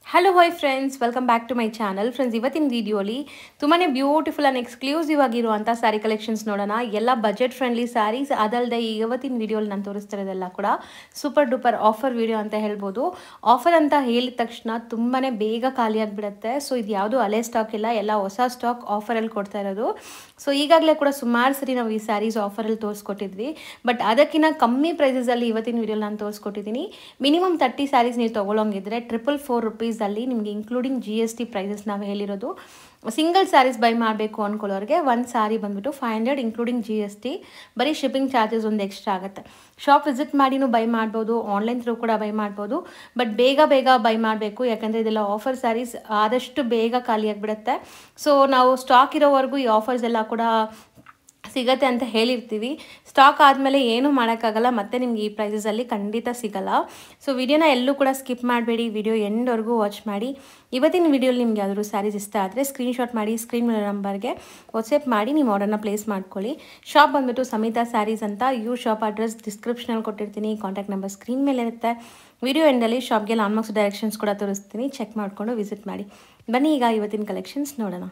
Hello hi friends, welcome back to my channel. Friends, ಇವತ್ತಿನ ವಿಡಿಯೋಲಿ ತುಂಬಾ ಬ್ಯೂಟಿಫುಲ್ ಆ್ಯಂಡ್ ಎಕ್ಸ್ಕ್ಲೂಸಿವ್ ಆಗಿರುವಂಥ ಸ್ಯಾರಿ ಕಲೆಕ್ಷನ್ಸ್ ನೋಡೋಣ. ಎಲ್ಲ ಬಜೆಟ್ ಫ್ರೆಂಡ್ಲಿ ಸ್ಯಾರೀಸ್. ಅದಲ್ಲದೆ ಇವತ್ತಿನ ವಿಡಿಯೋಲಿ ನಾನು ತೋರಿಸ್ತಿರೋದೆಲ್ಲ ಕೂಡ ಸೂಪರ್ ಡೂಪರ್ ಆಫರ್ ವಿಡಿಯೋ ಅಂತ ಹೇಳ್ಬೋದು. ಆಫರ್ ಅಂತ ಹೇಳಿದ ತಕ್ಷಣ ತುಂಬಾ ಬೇಗ ಖಾಲಿ ಆಗಿಬಿಡುತ್ತೆ. ಸೊ ಇದು ಯಾವುದು ಹಳೆ ಸ್ಟಾಕ್ ಇಲ್ಲ, ಎಲ್ಲ ಹೊಸ ಸ್ಟಾಕ್ ಆಫರಲ್ಲಿ ಕೊಡ್ತಾ ಇರೋದು. ಸೊ ಈಗಾಗಲೇ ಕೂಡ ಸುಮಾರು ಸರಿ ನಾವು ಈ ಸ್ಯಾರೀಸ್ ಆಫರಲ್ಲಿ ತೋರಿಸ್ಕೊಟ್ಟಿದ್ವಿ. ಬಟ್ ಅದಕ್ಕಿಂತ ಕಮ್ಮಿ ಪ್ರೈಸಸಲ್ಲಿ ಇವತ್ತಿನ ವಿಡಿಯೋಲಿ ನಾನು ತೋರಿಸ್ಕೊಟ್ಟಿದ್ದೀನಿ. ಮಿನಿಮಮ್ 30 ಸ್ಯಾರೀಸ್ ನೀವು ತೊಗೊಳಂಗಿದ್ರೆ 444 ರುಪೀಸಲ್ಲಿ ನಿಮಗೆ ಇನ್ಕ್ಲೂಡಿಂಗ್ GST ಪ್ರೈಸಸ್ ನಾವು ಹೇಳಿರೋದು. ಸಿಂಗಲ್ ಸ್ಯಾರೀಸ್ ಬೈ ಮಾಡಬೇಕು ಅಂದ್ಕೊಳ್ಳೋರಿಗೆ ಒಂದು ಸ್ಯಾರಿ ಬಂದುಬಿಟ್ಟು 500 ಇನ್ಕ್ಲೂಡಿಂಗ್ GST. ಬರೀ ಶಿಪ್ಪಿಂಗ್ ಚಾರ್ಜಸ್ ಒಂದು ಎಕ್ಸ್ಟ್ರಾ ಆಗುತ್ತೆ. ಶಾಪ್ ವಿಸಿಟ್ ಮಾಡಿನೂ ಬೈ ಮಾಡ್ಬೋದು, ಆನ್ಲೈನ್ ಥ್ರೂ ಕೂಡ ಬೈ ಮಾಡ್ಬೋದು. ಬಟ್ ಬೇಗ ಬೈ ಮಾಡಬೇಕು, ಯಾಕಂದರೆ ಇದೆಲ್ಲ ಆಫರ್ ಸ್ಯಾರೀಸ್ ಆದಷ್ಟು ಬೇಗ ಖಾಲಿ ಆಗಿಬಿಡುತ್ತೆ. ಸೊ ನಾವು ಸ್ಟಾಕ್ ಇರೋವರೆಗೂ ಈ ಆಫರ್ಸ್ ಎಲ್ಲ ಕೂಡ ಸಿಗತ್ತೆ ಅಂತ ಹೇಳಿರ್ತೀವಿ. ಸ್ಟಾಕ್ ಆದಮೇಲೆ ಏನೂ ಮಾಡೋಕ್ಕಾಗಲ್ಲ, ಮತ್ತು ನಿಮ್ಗೆ ಈ ಪ್ರೈಸಸಲ್ಲಿ ಖಂಡಿತ ಸಿಗಲ್ಲ. ಸೊ ವಿಡಿಯೋನ ಎಲ್ಲೂ ಕೂಡ ಸ್ಕಿಪ್ ಮಾಡಬೇಡಿ, ವಿಡಿಯೋ ಎಂಡ್ವರೆಗೂ ವಾಚ್ ಮಾಡಿ. ಇವತ್ತಿನ ವಿಡಿಯೋಲಿ ನಿಮ್ಗೆ ಯಾವ್ದಾದ್ರು ಸ್ಯಾರೀಸ್ ಇಷ್ಟ ಆದರೆ ಸ್ಕ್ರೀನ್ಶಾಟ್ ಮಾಡಿ ಸ್ಕ್ರೀನ್ ನಂಬರ್ಗೆ ವಾಟ್ಸಪ್ ಮಾಡಿ ನೀವು ಆರ್ಡರ್ನ ಪ್ಲೇಸ್ ಮಾಡ್ಕೊಳ್ಳಿ. ಶಾಪ್ ಬಂದುಬಿಟ್ಟು ಸಮಿತಾ ಸ್ಯಾರೀಸ್ ಅಂತ. ಶಾಪ್ ಅಡ್ರೆಸ್ ಡಿಸ್ಕ್ರಿಪ್ಷನಲ್ಲಿ ಕೊಟ್ಟಿರ್ತೀನಿ, ಕಾಂಟ್ಯಾಕ್ಟ್ ನಂಬರ್ ಸ್ಕ್ರೀನ್ ಮೇಲೆ ಇರುತ್ತೆ. ವಿಡಿಯೋ ಎಂಡಲ್ಲಿ ಶಾಪ್ಗೆ ಲಾನ್ಮಾರ್ಕ್ಸ್ ಡೈರೆಕ್ಷನ್ಸ್ ಕೂಡ ತೋರಿಸ್ತೀನಿ, ಚೆಕ್ ಮಾಡಿಕೊಂಡು ವಿಸಿಟ್ ಮಾಡಿ. ಬನ್ನಿ ಈಗ ಇವತ್ತಿನ ಕಲೆಕ್ಷನ್ಸ್ ನೋಡೋಣ.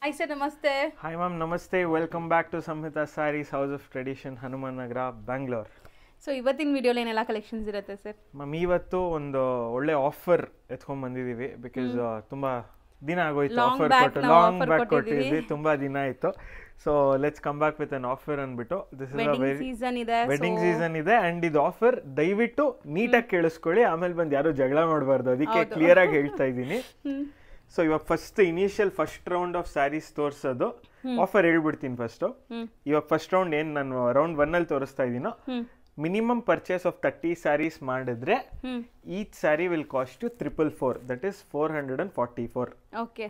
ಹಾಯ್ ಸರ್, ನಮಸ್ತೆ. ಹಾಯ್ ಮ್ಯಾಮ್, ನಮಸ್ತೆ. Welcome back to Samhita sarees, house of tradition, Hanuman Nagar, Bangalore. So ಇವತ್ತಿನ ವಿಡಿಯೋಲಿ ಏನೆಲ್ಲ ಕಲೆಕ್ಷನ್ಸ್ ಇರುತ್ತೆ ಸರ್? ಮ್ಯಾಮ್, ಇವತ್ತು ಒಂದು ಒಳ್ಳೆ ಆಫರ್ ಎತ್ಕೊಂಡ್ ಬಂದಿದ್ದೀವಿ. ಬಿಕಾಸ್ ತುಂಬಾ ದಿನ ಆಗೋಯ್ತು ಆಫರ್ ಕೊಟ್ಟು, ಲಾಂಗ್ ಬ್ಯಾಕ್ ಕೊಟ್ಟಿದ್ವಿ, ತುಂಬಾ ದಿನ ಆಯ್ತು. So let's come back with an offer ಅಂದ್ಬಿಟ್ಟು. This is a wedding season ಇದೆ ಅಂಡ್ ಇದು ಆಫರ್ ದಯವಿಟ್ಟು ನೀಟಾಗಿ ಕೇಳಿಸ್ಕೊಳ್ಳಿ, ಆಮೇಲೆ ಬಂದು ಯಾರು ಜಗಳ ಮಾಡಬಾರ್ದು, ಅದಕ್ಕೆ ಕ್ಲಿಯರ್ ಆಗಿ ಹೇಳ್ತಾ ಇದ್ದೀನಿ. ಸೊ ಇವಾಗ ಫಸ್ಟ್ ರೌಂಡ್ ಆಫ್ ಸ್ಯಾರೀಸ್ ತೋರಿಸೋದು ಆಫರ್ ಹೇಳ್ಬಿಡ್ತೀನಿ. ಇವಾಗ ಫಸ್ಟ್ ರೌಂಡ್ ಏನ್ ನಾನು ರೌಂಡ್ 1 ಅಲ್ಲಿ ತೋರಿಸ್ತಾ ಇದೀನೋ, ಮಿನಿಮಮ್ ಪರ್ಚೇಸ್ ಆಫ್ 30 ಸ್ಯಾರೀಸ್ ಮಾಡಿದ್ರೆ each sari will cost you 444, that is 444. Okay,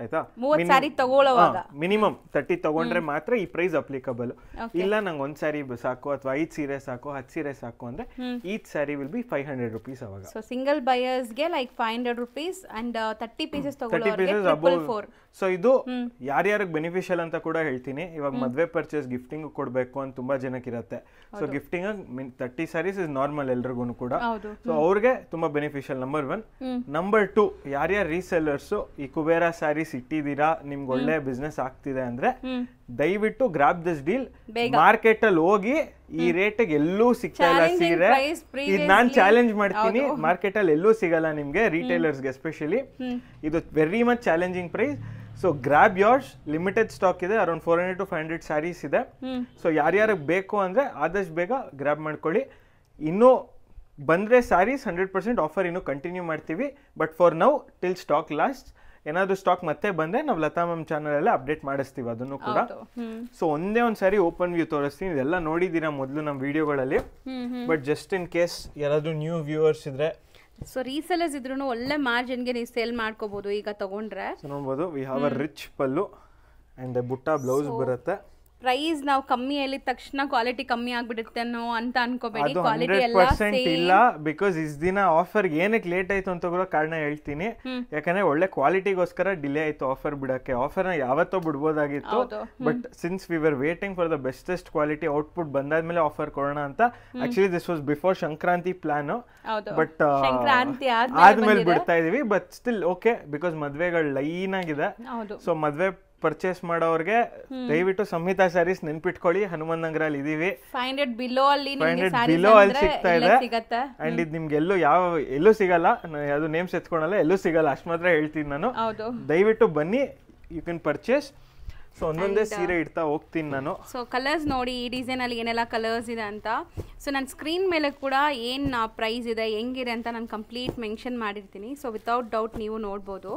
ಆಯ್ತಾ? 30 ಸ್ಯಾರಿ ತಗೊಳ್ಳುವಾಗ ಮಿನಿಮಮ್ 30 ತಗೊಂಡ್ರೆ ಮಾತ್ರ ಈ ಪ್ರೈಸ್ ಅಪ್ಲಿಕಬಲ್. ಇಲ್ಲ ನಂಗೆ ಒಂದ್ ಸ್ಯಾರಿ ಸಾಕು ಅಥವಾ 5 ಸೀರೆ ಸಾಕು, 10 ಸೀರೆ ಸಾಕು ಅಂದ್ರೆ each sari will be 500 rupees. ಅವಾಗ ಸೊ ಸಿಂಗಲ್ ಬಯರ್ಸ್ ಗೆ ಲೈಕ್ 500 rupees ಅಂಡ್ 30 ಪೀಸಸ್ ತಗೊಳ್ಳೋರಿಗೆ 444. ಸೊ ಇದು ಯಾರ್ಯಾರಿಗೆ ಬೆನಿಫಿಷಿಯಲ್ ಅಂತ ಕೂಡ ಹೇಳ್ತೀನಿ. ಇವಾಗ ಮದ್ವೆ ಪರ್ಚೇಸ್ ಗಿಫ್ಟಿಂಗ್ ಕೊಡ್ಬೇಕು ಅಂತ ತುಂಬಾ ಜನಕ್ಕೆ ಇರುತ್ತೆ. So gifting 30 sarees is normal ಎಲ್ರಿಗೂ ಕೂಡ. ಸೊ ಅವ್ರಿಗೆ ತುಂಬಾ ಬೆನಿಫಿಷಿಯಲ್, ನಂಬರ್ 1. ನಂಬರ್ 2, ಯಾರ್ಯಾರು ರೀಸೆಲ್ಲರ್ಸ್ ಈ ಕುಬೇರ ಸ್ಯಾರೀಸ್ ಇಟ್ಟಿದ್ದೀರಾ, ನಿಮ್ಗೆ ಒಳ್ಳೆ ಬಿಸ್ನೆಸ್ ಆಗ್ತಿದೆ ಅಂದ್ರೆ ದಯವಿಟ್ಟು ಗ್ರಾಬ್ ದಿಸ್ ಡೀಲ್. ಮಾರ್ಕೆಟ್ ಅಲ್ಲಿ ಹೋಗಿ ಈ ರೇಟ್ಗೆ ಎಲ್ಲೂ ಸಿಗ್ತಾ ಇಲ್ಲ ಸೀರೆ. ಇದು ನಾನು ಚಾಲೆಂಜ್ ಮಾಡ್ತೀನಿ, ಮಾರ್ಕೆಟ್ ಅಲ್ಲಿ ಎಲ್ಲೂ ಸಿಗಲ್ಲ ನಿಮ್ಗೆ, ರಿಟೇಲರ್ಸ್ಗೆ ಎಸ್ಪೆಷಲಿ. ಇದು very much challenging price. So grab yours, limited stock ಇದೆ, ಅರೌಂಡ್ 400 to 500 ಸ್ಯಾರೀಸ್ ಇದೆ. ಸೊ ಯಾರ್ಯಾರಿಗೆ ಬೇಕು ಅಂದ್ರೆ ಆದಷ್ಟು ಬೇಗ ಗ್ರಾಬ್ ಮಾಡ್ಕೊಳ್ಳಿ. ಇನ್ನು ಬಂದ್ರೆ ಸ್ಯಾರೀಸ್ 100% ಆಫರ್ ಇನ್ನು ಕಂಟಿನ್ಯೂ ಮಾಡ್ತೀವಿ. But for now till stock last. ಏನಾದ್ರು ಸ್ಟಾಕ್ ಮತ್ತೆ ಬಂದ್ರೆ ನಾವು ಲತಾ ಮ್ಯಾಮ್ ಚಾನಲ್ ಅಲ್ಲೇ ಅಪ್ಡೇಟ್ ಮಾಡಿಸ್ತೀವಿ ಅದನ್ನು ಕೂಡ. ಸೊ ಒಂದೇ ಒಂದ್ ಸಾರಿ ಓಪನ್ ವ್ಯೂ ತೋರಿಸ್ತೀನಿ. ಇದೆಲ್ಲ ನೋಡಿದೀರಾ ಮೊದಲು ನಮ್ಮ ವಿಡಿಯೋಗಳಲ್ಲಿ, ಬಟ್ ಜಸ್ಟ್ ಇನ್ ಕೇಸ್ ಯಾರಾದ್ರೂ ನ್ಯೂ ವ್ಯೂವರ್ಸ್ ಇದ್ರೆ, ಸೊ ರೀಸೆಲ್ಲರ್ಸ್ ಇದ್ರೂ ಒಳ್ಳೆ ಮಾರ್ಜಿನ್ಗೆ ನೀವು ಸೇಲ್ ಮಾಡ್ಕೋಬಹುದು. ಈಗ ತಗೊಂಡ್ರೆ ನೋಡ್ಬೋದು, V have a rich pallu and ಬುಟ್ಟ ಬ್ಲೌಸ್ ಬರುತ್ತೆ. ಪ್ರೈಸ್ ನಾವು ಕಮ್ಮಿ ಹೇಳಿದ ತಕ್ಷಣ ಕ್ವಾಲಿಟಿ ಕಮ್ಮಿ ಆಗ್ಬಿಡುತ್ತೆ ಅಂತ ಅನ್ಕೋಬೇಡಿ, ಅದು ಕ್ವಾಲಿಟಿ 100% ಇಲ್ಲ. ಬಿಕಾಸ್ ಇಸ್ ದಿನ ಆಫರ್ ಏನಕ್ಕೆ ಲೇಟ್ ಆಯ್ತು ಅಂತ ಕೂಡ ಕಾರಣ ಹೇಳ್ತೀನಿ. ಯಾಕಂದ್ರೆ ಒಳ್ಳೆ ಕ್ವಾಲಿಟಿಗೋಸ್ಕರ ಡಿಲೇ ಆಯ್ತು ಆಫರ್ ಬಿಡಕ್ಕೆ. ಆಫರ್ನ ಯಾವತ್ತೋ ಬಿಡ್ಬೋದಾಗಿತ್ತು, but since we were waiting for the bestest quality output ಬಂದಾದ್ಮೇಲೆ ಆಫರ್ ಕೊಡೋಣ ಅಂತ. Actually this was before Sankranti plan, but ಆದ್ಮೇಲೆ ಬಿಡ್ತಾ ಇದೀವಿ. ಬಟ್ ಸ್ಟಿಲ್ ಓಕೆ, ಬಿಕಾಸ್ ಮದ್ವೆಗಳು ಲೈನ್ ಆಗಿದೆ. ಸೊ ಮದ್ವೆ ಪರ್ಚೇಸ್ ಮಾಡೋರ್ಗೆ ದಯವಿಟ್ಟು ಸಂಹಿತಾ ಸ್ಯಾರೀಸ್ ನೆನ್ಪಿಟ್ಕೊಳ್ಳಿ. ಹನುಮಾನ್ ನಗರ ಅಲ್ಲಿ ಇದೀವಿ, 500 ಬಿಲೋ ಅಲ್ಲಿ ಸಿಗ್ತಾ ಇದೆ. ಅಂಡ್ ಇದು ನಿಮ್ಗೆ ಎಲ್ಲೂ ಸಿಗಲ್ಲ, ಯಾವ್ದು ನೇಮ್ಸ್ ಎತ್ಕೊಳಲ್ಲ, ಎಲ್ಲೂ ಸಿಗಲ್ಲ, ಅಷ್ಟು ಮಾತ್ರ ಹೇಳ್ತೀನಿ ನಾನು. ದಯವಿಟ್ಟು ಬನ್ನಿ, ಯು ಕ್ಯಾನ್ ಪರ್ಚೇಸ್. ಸೊ ಒಂದೊಂದೇ ಸೀರೆ ಇಡ್ತಾ ಹೋಗ್ತೀನಿ ನಾನು. ಸೊ ಕಲರ್ಸ್ ನೋಡಿ, ಈ ಡಿಸೈನ್ ಅಲ್ಲಿ ಏನೆಲ್ಲ ಕಲರ್ಸ್ ಇದೆ ಅಂತ. ಸೊ ನನ್ನ ಸ್ಕ್ರೀನ್ ಮೇಲೆ ಕೂಡ ಏನು ಪ್ರೈಸ್ ಇದೆ, ಹೆಂಗಿದೆ ಅಂತ ನಾನು ಕಂಪ್ಲೀಟ್ ಮೆನ್ಷನ್ ಮಾಡಿರ್ತೀನಿ. ಸೊ ವಿತೌಟ್ ಡೌಟ್ ನೀವು ನೋಡ್ಬೋದು.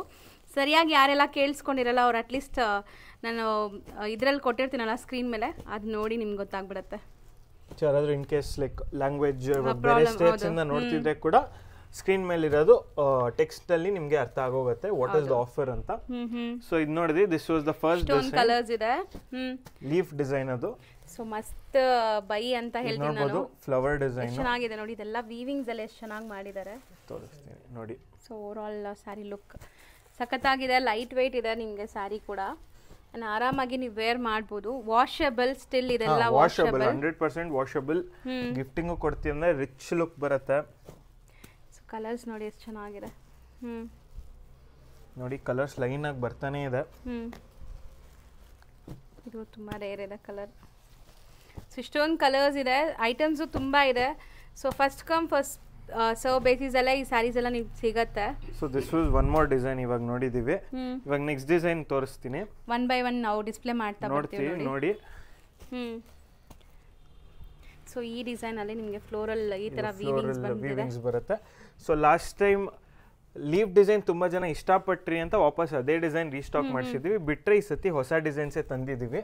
ಸರಿಯಾಗಿ ಯಾರೆಲ್ಲ ಕೇಳಿಸ್ಕೊಂಡಿರಲ್ಲ ಅವ್ರು ಅಟ್ಲೀಸ್ಟ್ ನಾನು ಇದರಲ್ಲಿ ಕೊಟ್ಟಿರ್ತೀನಲ್ಲ ಸ್ಕ್ರೀನ್ ಮೇಲೆ, ಅದು ನೋಡಿ ನಿಮ್ಗೆ ಗೊತ್ತಾಗ್ಬಿಡುತ್ತೆ. ಯಾರಾದ್ರೂ ಇನ್ ಕೇಸ್ ಲೈಕ್ ಲ್ಯಾಂಗ್ವೇಜ್ ಬೇರೆ ಸ್ಟೇಟ್ಸ್ ಇಂದ ನೋಡ್ತಿದ್ರೆ ಕೂಡ ಸ್ಕ್ರೀನ್ ಮೇಲೆ ಇರೋದು ಟೆಕ್ಸ್ಟ್ ಅಲ್ಲಿ ನಿಮ್ಗೆ ಅರ್ಥ ಆಗೋಗುತ್ತೆ ವಾಟ್ ಇಸ್ ದ ಆಫರ್ ಅಂತ. ಸೊ ಇದು ನೋಡಿದ್ರಿ, this was the first design. Colours ಇದೆ, ಲೀಫ್ ಡಿಸೈನ್ ಅದು. ಸೊ ಮಸ್ತ್ ಬೈ ಅಂತ ಹೇಳ್ತೀನಿ ನಾನು. ಫ್ಲವರ್ ಡಿಸೈನ್ ಚೆನ್ನಾಗಿದೆ ನೋಡಿ, ಇದೆಲ್ಲ ವೀವಿಂಗ್ಸ್ ಎಲ್ಲ ಎಷ್ಟು ಚೆನ್ನಾಗಿ ಮಾಡಿದ್ದಾರೆ, ತೋರಿಸ್ತೀನಿ ನೋಡಿ. So over all sari look ಸಖತ್ತಾಗಿದೆ, ಲೈಟ್ ವೆಯ್ಟ್ ಇದೆ ನಿಮಗೆ ಸ್ಯಾರಿ ಕೂಡ. ಆರಾಮಾಗಿ ನೀವು ವೇರ್ ಮಾಡ್ಬೋದು. ವಾಷಬಲ್ ಸ್ಟಿಲ್ ಇದೆಲ್ಲ, ವಾಷಬಲ್ 100% ವಾಷಬಲ್. ಗಿಫ್ಟಿಂಗು ಕೊಡ್ತೀವಿ ಅಂದ್ರೆ ರಿಚ್ ಲುಕ್ ಬರುತ್ತೆ. ಸೊ ಕಲರ್ಸ್ ನೋಡಿ ಎಷ್ಟು ಚೆನ್ನಾಗಿದೆ. ನೋಡಿ ಕಲರ್ಸ್ ಲೈನ್ ಆಗಿ ಬರ್ತಾನೆ ಇದೆ. ಇದು ತುಂಬಾ ರೇರ್ ಇದೆ ಕಲರ್. ಸೊ ಇಷ್ಟೊಂದು ಕಲರ್ಸ್ ಇದೆ, ಐಟಮ್ಸು ತುಂಬ ಇದೆ. So first come first serve basis ಎಲ್ಲ ಈ ಸ್ಯಾರೀಸ್ ಎಲ್ಲ ನಿಮ್ಗೆ ಸಿಗತ್ತೆ. So this was one more design ಇವಾಗ ನೋಡಿದೀವಿ. ಇವಾಗ ನೆಕ್ಸ್ಟ್ ಡಿಸೈನ್ ತೋರಿಸ್ತೀನಿ. ಒನ್ ಬೈ ಒನ್ ನಾವು ಡಿಸ್ಪ್ಲೇ ಮಾಡ್ತಾ ನೋಡ್ತೀವಿ ನೋಡಿ. ಸೊ ಈ ಡಿಸೈನ್ ಅಲ್ಲಿ ನಿಮಗೆ ಫ್ಲೋರಲ್ ಈ ತರ ವೀವಿಂಗ್ಸ್ ಬರುತ್ತೆ. So last time leaf design ತುಂಬಾ ಜನ ಇಷ್ಟಪಟ್ರಿ ಅಂತ ವಾಪಸ್ ಅದೇ ಡಿಸೈನ್ ರೀಸ್ಟಾಕ್ ಮಾಡಿಸಿದ್ವಿ. ಬಿಟ್ರೆ ಈ ಸತಿ ಹೊಸ ಡಿಸೈನ್ಸೇ ತಂದಿದ್ದೀವಿ,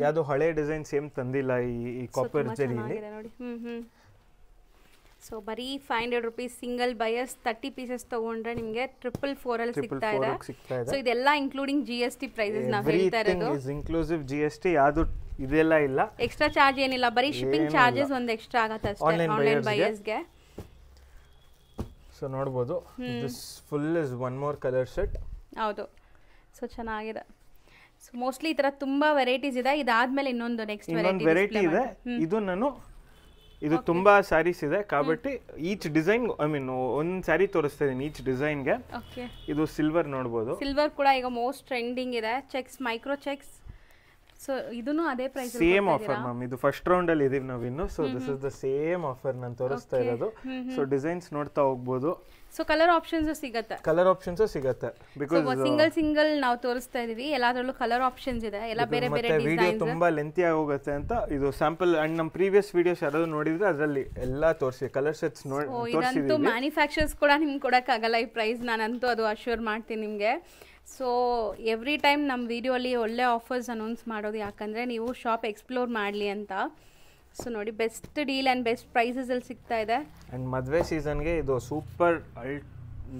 ಯಾವುದು ಹಳೆ ಡಿಸೈನ್ ಸೇಮ್ ತಂದಿಲ್ಲ ಈ ಕಾಪರ್ ಜರಿಯಲ್ಲಿ. ಸೊ ಬರೀ 500 rupees ಸಿಂಗಲ್ ಬಯರ್ಸ್ 30 ಪೀಸಸ್ ತಗೊಂಡ್ರೆ ನಿಮಗೆ 444 ಅಲ್ಲಿ ಸಿಗ್ತಾ ಇದೆ. ಸೊ ಇದೆಲ್ಲ ಇನ್ಕ್ಲೂಡಿಂಗ್ GST ಪ್ರೈಸಸ್ ನಾವು ಹೇಳ್ತಾ ಇರೋದು. ಇಸ್ ಇನ್ಕ್ಲೂಸಿವ್ GST, ಯಾವುದು ಇದೆಲ್ಲ ಇಲ್ಲ, ಎಕ್ಸ್ಟ್ರಾ ಚಾರ್ಜ್ ಏನಿಲ್ಲ, ಬರೀ ಶಿಪ್ಪಿಂಗ್ ಚಾರ್ಜಸ್ ಒಂದು ಎಕ್ಸ್ಟ್ರಾ ಆಗುತ್ತೆ ಅಷ್ಟೇ ಆನ್ಲೈನ್ ಬಯರ್ಸ್ಗೆ. ಸೊ ನೋಡಬಹುದು this full is one more colour set. ಹೌದು, ಸೊ ಚೆನ್ನಾಗಿದೆ. ಸೊ ಮೋಸ್ಟ್ಲಿ ಈ ತರ ತುಂಬಾ ವೆರೈಟೀಸ್ ಇದೆ. ಇದಾದ್ಮೇಲೆ ಇನ್ನೊಂದು ನೆಕ್ಸ್ಟ್ ವೆರೈಟಿ ಇದೆ. ಇದು ತುಂಬಾ ಸ್ಯಾರೀಸ್ ಇದೆ కాబట్టి ಈಚ್ ಡಿಸೈನ್ ಐ ಮೀನ್ ಒಂದು ಸ್ಯಾರಿ ತೋರಿಸ್ತಾ ಇದೀನಿ ಈಚ್ ಡಿಸೈನ್ಗೆ. ಇದು ಸಿಲ್ವರ್ ನೋಡಬಹುದು. ಸಿಲ್ವರ್ ಕೂಡ ಈಗ ಮೋಸ್ಟ್ ಟ್ರೆಂಡಿಂಗ್ ಇದೆ. Cheques, micro cheques. ಸೊ ಇದನ್ನು ಅದೇ ಪ್ರೈಸ್ ಸೇಮ್ ಆಫರ್ ಮ್ಯಾಮ್. ಇದು ಫಸ್ಟ್ ರೌಂಡ್ ಅಲ್ಲಿ ಇದೀವಿ ನಾವು ಇನ್ನು. So this is the same offer ನಾನು ತೋರಿಸ್ತಾ ಇರೋದು. ಸೊ ಡಿಸೈನ್ಸ್ ನೋಡ್ತಾ ಹೋಗಬಹುದು. ಸೊ ಕಲರ್ ಆಪ್ಷನ್ಸ್ ಸಿಗುತ್ತೆ. ಕಲರ್ ಆಪ್ಷನ್ಸ್ ಸಿಗುತ್ತೆ ಬಿಕಾಸ್ ಸಿಂಗಲ್ ನಾವು ತೋರಿಸ್ತಾ ಇದೀವಿ. ಎಲ್ಲಾದ್ರಲ್ಲೂ ಕಲರ್ ಆಪ್ಷನ್ಸ್ ಇದೆ, ಎಲ್ಲ ಬೇರೆ ಬೇರೆ ಡಿಸೈನ್ಸ್. ವಿಡಿಯೋ ತುಂಬಾ ಲೆಂಥಿ ಆಗೋಗುತ್ತೆ ಅಂತ ಇದು ಸ್ಯಾಂಪಲ್. ಅಂಡ್ ನಮ್ಮ ಪ್ರೀವಿಯಸ್ ವಿಡಿಯೋಸ್ ಯಾರಾದ್ರೂ ನೋಡಿದ್ರೆ ಅದರಲ್ಲಿ ಎಲ್ಲ ತೋರಿಸಿ ಕಲರ್ ಸೆಟ್ಸ್ ತೋರಿಸಿದೀವಿ. ಇದಂತೂ ಮ್ಯಾನುಫ್ಯಾಕ್ಚರ್ಸ್ ಕೂಡ ನಿಮ್ಗೆ ಕೊಡಕ್ಕಾಗಲ್ಲ ಈ ಪ್ರೈಸ್, ನಾನಂತೂ ಅದು ಅಶ್ಯೂರ್ ಮಾಡ್ತೀನಿ ನಿಮಗೆ. ಸೊ ಎವ್ರಿ ಟೈಮ್ ನಮ್ಮ ವಿಡಿಯೋಲಿ ಒಳ್ಳೆ ಆಫರ್ಸ್ ಅನೌನ್ಸ್ ಮಾಡೋದು, ಯಾಕಂದರೆ ನೀವು ಶಾಪ್ ಎಕ್ಸ್ಪ್ಲೋರ್ ಮಾಡಲಿ ಅಂತ. ಸೊ ನೋಡಿ, best deal and best prices ಅಲ್ಲಿ ಸಿಗ್ತಾ ಇದೆ. ಆ್ಯಂಡ್ ಮದುವೆ ಸೀಸನ್ಗೆ ಇದು ಸೂಪರ್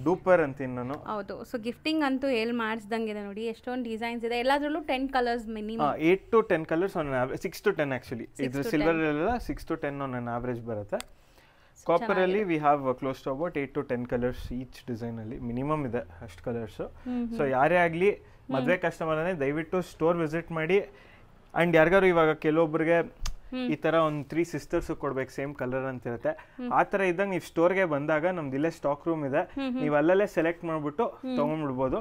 ಡೂಪರ್ ಅಂತೀನಿ ನಾನು. ಹೌದು. ಸೊ ಗಿಫ್ಟಿಂಗ್ ಅಂತೂ ಮಾಡಿಸ್ದಂಗಿದೆ ನೋಡಿ, ಎಷ್ಟೊಂದು ಡಿಸೈನ್ಸ್ ಇದೆ. ಎಲ್ಲಾದ್ರಲ್ಲೂ 10 colours minimum. 8 to 10 colours on average, 6 to 10 actually. ಇದು ಸಿಲ್ವರ್ ಎಲ್ಲ 6 to 10 ಆನ್ ಆವರೇಜ್ ಬರುತ್ತೆ. ಕಾಪರ್ ಅಲ್ಲಿ we have close to about 8 to 10 colours each design ಅಲ್ಲಿ ಮಿನಿಮಮ್ ಇದೆ ಅಷ್ಟು ಕಲರ್ಸ್. ಸೊ ಯಾರೇ ಆಗಲಿ ಮದುವೆ ಕಸ್ಟಮರ್ ಅಂದರೆ ದಯವಿಟ್ಟು ಸ್ಟೋರ್ ವಿಸಿಟ್ ಮಾಡಿ. ಆ್ಯಂಡ್ ಯಾರಿಗಾರು ಇವಾಗ ಕೆಲವೊಬ್ಬರಿಗೆ ಈ ಥರ ಒಂದು 3 ಸಿಸ್ಟರ್ಸ್ ಕೊಡ್ಬೇಕು ಸೇಮ್ ಕಲರ್ ಅಂತ ಇರುತ್ತೆ. ಆ ಥರ ಇದ್ದಾಗ ನೀವು ಸ್ಟೋರ್ಗೆ ಬಂದಾಗ ನಮ್ದು ಇಲ್ಲೇ ಸ್ಟಾಕ್ ರೂಮ್ ಇದೆ, ನೀವು ಅಲ್ಲಲ್ಲೇ ಸೆಲೆಕ್ಟ್ ಮಾಡಿಬಿಟ್ಟು ತೊಗೊಂಡ್ಬಿಡ್ಬೋದು.